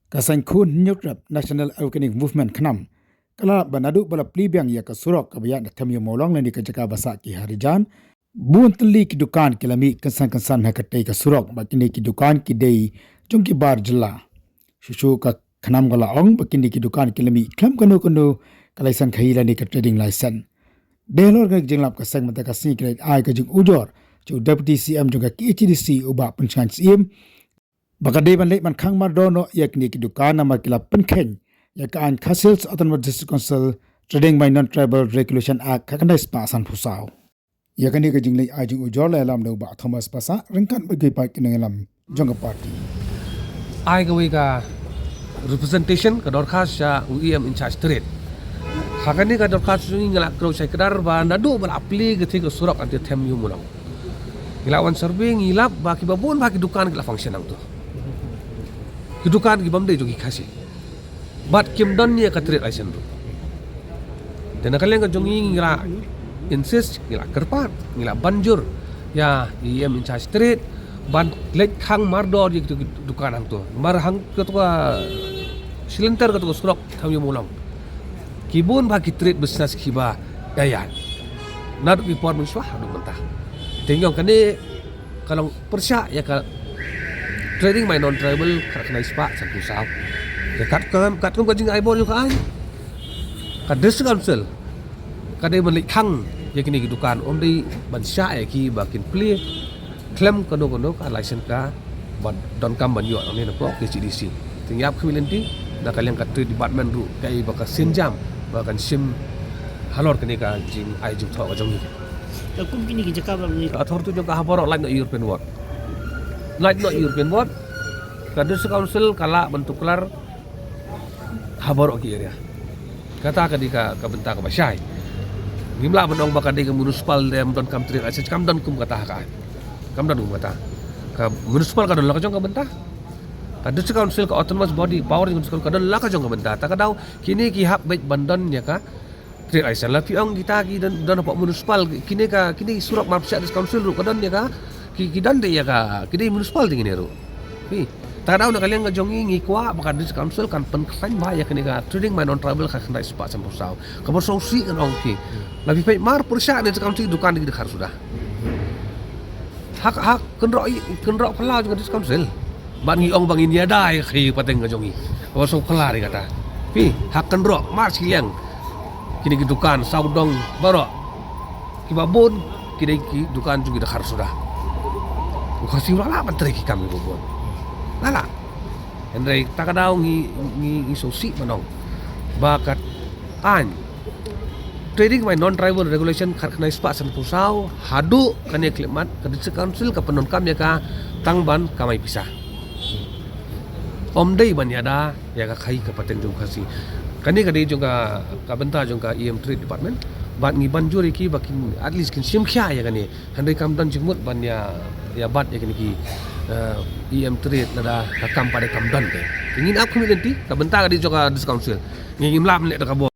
Kasan kun nyukrap National Organic Movement Khnam. Kala banadu bala Plie biang ya ka Surok kabaya na tamiyo Mawlong ni ka jaka basa ki harijan. Buon tali ki Dukan kilami Kynsan ha katay ka Surok bakini ki Dukan ki day jungki bar Jylla. Shushu ka Khnam gala ong bakini ki Dukan kilami klam kano kalaisan khayila ni ka trading license. Delor ka jinglap ka sang mata ka sikret ay ka jing ujor. Jo Deputy CM juga KHDC uba penchan CM. Baka day ban late man Khang Mardor no yakni ki Dukan na makila penkhen yakaan Khasils Autonomous District Council Trading by Non-Tribal Regulation Act kakandai spasan pusau. Yakani ka jinglay ay jing ujor la alam na uba Thomas Pasa ringkan bagay pa kinangalam jongga party. Ay gawin ka representation ka dorkas sa UEM in charge trade. Hakani ka dorkas yung ngalak kraw sa kadar ba nado bala Plie gati ka Surok anti tem yung Mawlong. Ilawan survey ngilap baki babon baki Dukan gila function ang to. Dukan gibam day jogi kasi. But kim don niya ka trade license ro. Dan nakaliang ka jongi ngila insist ngila kerpat ngila banjur ya UEM in charge trade ban late Khang Mardor di Dukan ang to. Marhang ketua silinter ketua Surok tem yung Mawlong. Kibun bagi trade business kiba dayan. Nadu report mensuah adu mentah. Tinggal kani kalau persya ya ka trading by non-tribal kena ispa sang pusau. Ya kat ka jing aibon yo ka ai. Ka district council. Ka dei menlik Khang ya kini Dukan om dei bansya ya ki bakin Plie claim kono ka license ka ban don kam ban yo ni na pro KCDC. Tingyap kemilenti na kalian ka trade department ru kai baka sinjam bakan sim halor kini ka jing ai jing tho ka jong ni. Kum kini ki jaka ni Athor tu jong ka haborok like no European word. Like no European word. Ka district council kala bentuk kelar haborok ki area. Kata ka di ka benta ka basyai. Ngimla benong baka di ka municipal dem don kam trade license kam don kum kata ka. Kam don kum kata. Ka municipal ka don la ka jong ka benta. Ka district council ka autonomous body power municipal ka don la ka jong ka benta. Ta ka daw kini ki hak baik bandon ya ka trade license la piong kita ki don apa municipal kini Surok Marsyn council ru ka don ya ka ki dan de ya ka kini municipal ding ni ru. Pi ta daw na kaliang ka jong ngi kwa baka district council kan pen khan ba ya kini ka trading by non tribal ka khandai spa sam pusau. Ka bor solusi kan ong ki. Labi pai mar persya district council Dukan di khar sudah. Hak kenrok pala juga district council. Ban ngi ong bangin ya dai khi pateng ka jong ngi. Ka bor so khala ri kata. Pi hak kenrok mar siliang kini ki Dukan saudong baro kibabon kini ki Dukan juga dekhar sudah ukasi wala patri ki kami bobon lala Henry takadaw ngi sosi manong bakat an trading by non tribal regulation kharkhna ispa san pusau hadu kane klimat ka district council ka penon kam ya ka tangban kamai pisah om dei ban yada ya ka khai ka pateng jong khasi kani kadi juga ka benta juga EM trade department bat ngi banjuri ki bakin at least kin sim khya ya kani handai kam dan jingmut ban ya bat ya kani ki EM trade nada ka kam pada kam dan ke ingin aku milenti ka benta kadi juga dis council ngi imlam le ka bo